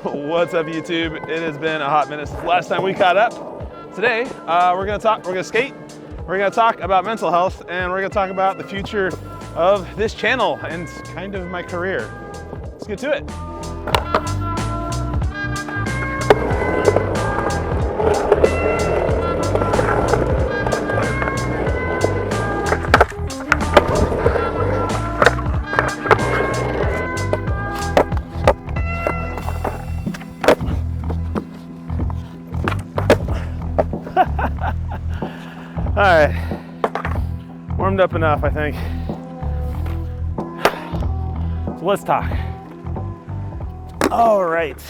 What's up, YouTube? It has been a hot minute since the last time we caught up. Today, we're gonna skate, we're gonna talk about mental health, and we're gonna talk about the future of this channel and kind of my career. Let's get to it. All right, warmed up enough, I think. So let's talk. All right,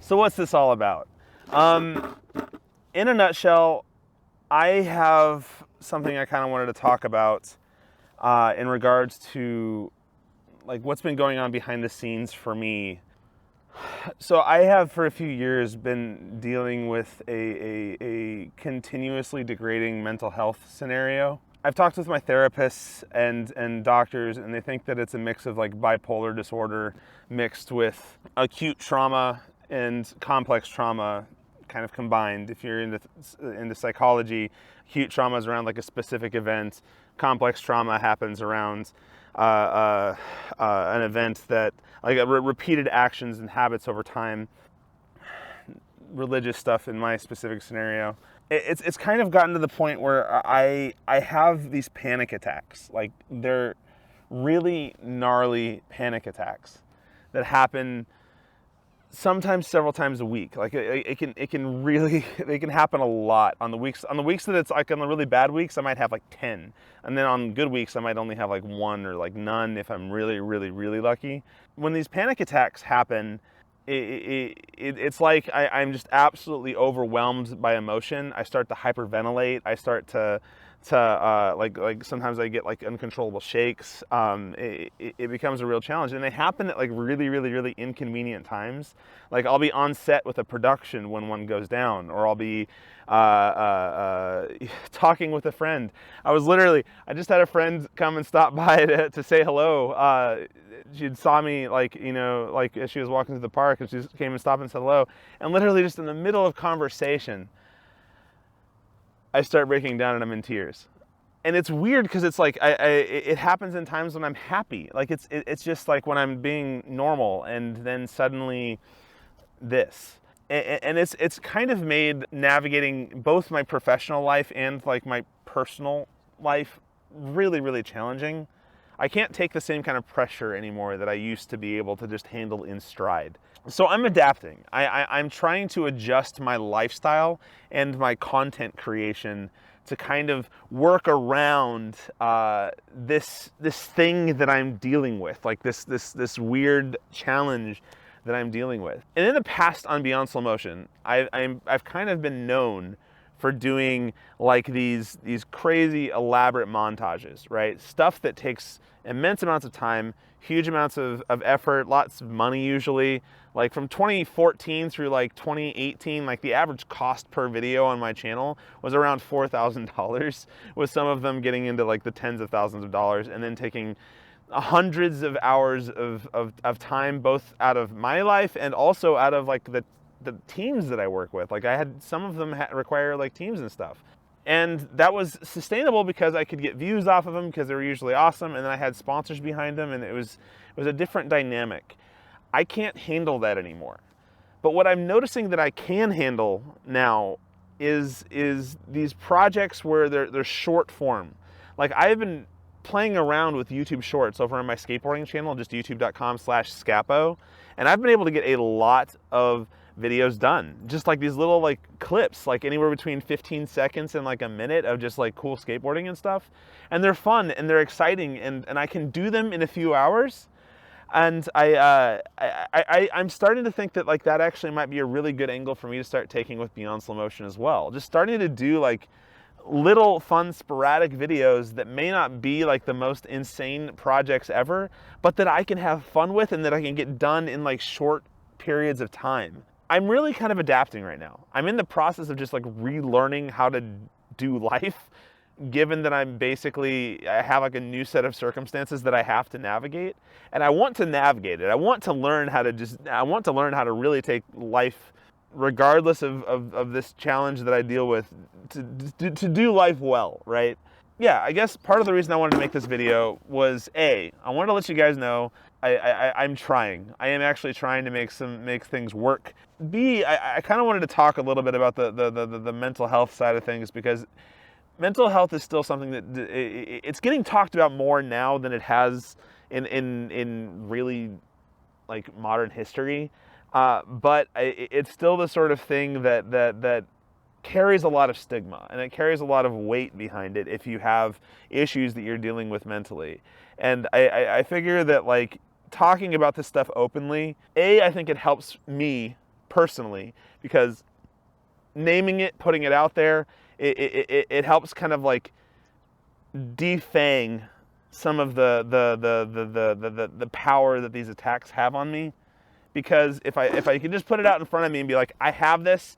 so what's this all about? In a nutshell, I have something I kind of wanted to talk about in regards to like what's been going on behind the scenes for me. So I have for a few years been dealing with a continuously degrading mental health scenario. I've talked with my therapists and doctors, and they think that it's a mix of like bipolar disorder mixed with acute trauma and complex trauma kind of combined. If you're into psychology, acute trauma is around like a specific event. Complex trauma happens around an event that like repeated actions and habits over time. Religious stuff in my specific scenario. It's kind of gotten to the point where I have these panic attacks. Like they're really gnarly panic attacks that happen sometimes several times a week. Like it can really, they can happen a lot on the weeks that it's like on the really bad weeks, I might have like 10. And then on good weeks, I might only have like 1 or like none if I'm really, really, really lucky. When these panic attacks happen, it's like I'm just absolutely overwhelmed by emotion. I start to hyperventilate. I start to like sometimes I get like uncontrollable shakes. It becomes a real challenge, and they happen at like really, really, really inconvenient times. Like I'll be on set with a production when one goes down, or I'll be talking with a friend. I just had a friend come and stop by to say hello. She saw me like as she was walking through the park, and she just came and stopped and said hello. And literally just in the middle of conversation, I start breaking down and I'm in tears. And it's weird because it's like it happens in times when I'm happy. Like it's just like when I'm being normal, and then suddenly this. And it's kind of made navigating both my professional life and like my personal life really, really challenging. I can't take the same kind of pressure anymore that I used to be able to just handle in stride. So I'm adapting. I'm trying to adjust my lifestyle and my content creation to kind of work around this thing that I'm dealing with, like this weird challenge that I'm dealing with. And in the past on Beyond Slow Motion, I've kind of been known for doing like these crazy elaborate montages, right? Stuff that takes immense amounts of time, huge amounts of effort, lots of money usually. Like from 2014 through like 2018, like the average cost per video on my channel was around $4,000, with some of them getting into like the tens of thousands of dollars, and then taking hundreds of hours of time, both out of my life and also out of like the teams that I work with. Like I had some of them require like teams and stuff. And that was sustainable because I could get views off of them because they were usually awesome, and then I had sponsors behind them, and it was a different dynamic. I can't handle that anymore. But what I'm noticing that I can handle now is these projects where they're short form. Like I've been playing around with YouTube Shorts over on my skateboarding channel, just youtube.com/scapo, and I've been able to get a lot of videos done, just like these little like clips, like anywhere between 15 seconds and like a minute of just like cool skateboarding and stuff. And they're fun and they're exciting, and I can do them in a few hours. And I'm starting to think that like that actually might be a really good angle for me to start taking with Beyond Slow Motion as well. Just starting to do like little fun sporadic videos that may not be like the most insane projects ever, but that I can have fun with and that I can get done in like short periods of time. I'm really kind of adapting right now. I'm in the process of just like relearning how to do life given that I have like a new set of circumstances that I have to navigate, and I want to navigate it. I want to learn how to really take life, regardless of this challenge that I deal with, to do life well, right? Yeah, I guess part of the reason I wanted to make this video was I wanted to let you guys know I'm trying. I am actually trying to make things work. B, I kind of wanted to talk a little bit about the mental health side of things, because mental health is still something that it's getting talked about more now than it has in really like modern history. But it's still the sort of thing that carries a lot of stigma, and it carries a lot of weight behind it if you have issues that you're dealing with mentally. And I figure that, like, talking about this stuff openly, I think it helps me personally, because naming it, putting it out there, it helps kind of like defang some of the power that these attacks have on me. Because if I could just put it out in front of me and be like, I have this,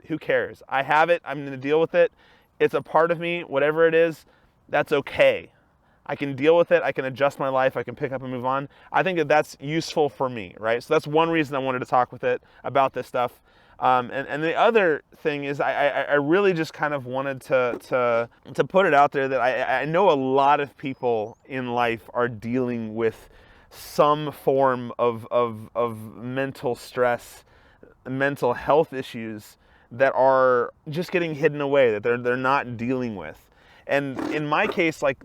who cares? I have it, I'm gonna deal with it. It's a part of me, whatever it is, that's okay. I can deal with it, I can adjust my life, I can pick up and move on. I think that that's useful for me, right? So that's one reason I wanted to talk about this stuff. And the other thing is I really just kind of wanted to put it out there that I know a lot of people in life are dealing with some form of mental stress, mental health issues that are just getting hidden away, that they're not dealing with. And in my case, like,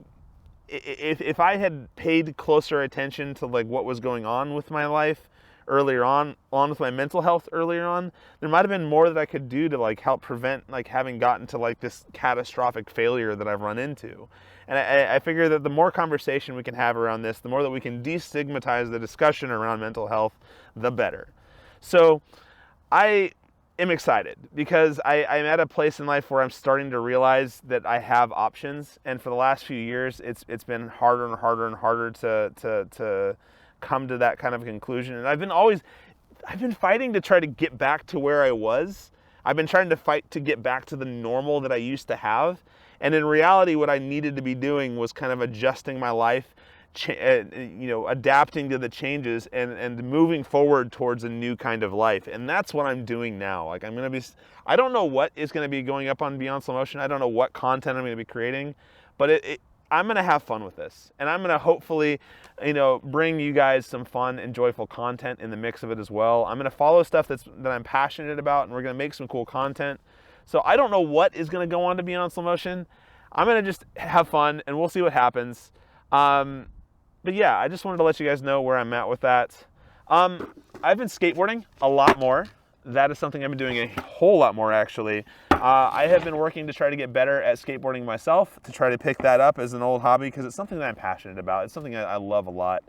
if I had paid closer attention to like what was going on with my life earlier on with my mental health earlier on, there might have been more that I could do to like help prevent like having gotten to like this catastrophic failure that I've run into. And I figure that the more conversation we can have around this, the more that we can destigmatize the discussion around mental health, the better. So I am excited because I'm at a place in life where I'm starting to realize that I have options. And for the last few years, it's been harder and harder and harder to come to that kind of conclusion. And I've been fighting to try to get back to where I was. I've been trying to fight to get back to the normal that I used to have. And in reality, what I needed to be doing was kind of adjusting my life, adapting to the changes and moving forward towards a new kind of life. And that's what I'm doing now. Like, I don't know what is going to be going up on Beyond Slow Motion. I don't know what content I'm going to be creating, but I'm going to have fun with this. And I'm going to hopefully, bring you guys some fun and joyful content in the mix of it as well. I'm going to follow stuff that I'm passionate about, and we're going to make some cool content. So I don't know what is going to go on to Beyond Slow Motion. I'm going to just have fun, and we'll see what happens. But yeah, I just wanted to let you guys know where I'm at with that. I've been skateboarding a lot more. That is something I've been doing a whole lot more, actually. I have been working to try to get better at skateboarding myself, to try to pick that up as an old hobby, because it's something that I'm passionate about. It's something I love a lot.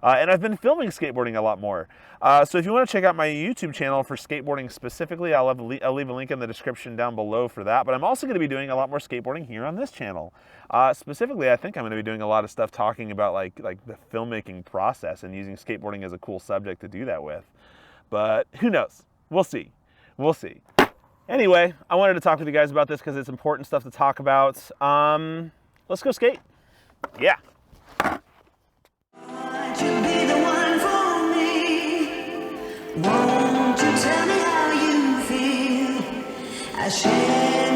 And I've been filming skateboarding a lot more. So if you want to check out my YouTube channel for skateboarding specifically, I'll leave a link in the description down below for that. But I'm also going to be doing a lot more skateboarding here on this channel. Specifically, I think I'm going to be doing a lot of stuff talking about like the filmmaking process and using skateboarding as a cool subject to do that with. But who knows? We'll see. We'll see. Anyway, I wanted to talk with you guys about this because it's important stuff to talk about. Let's go skate. Yeah. Won't you tell me how you feel? I share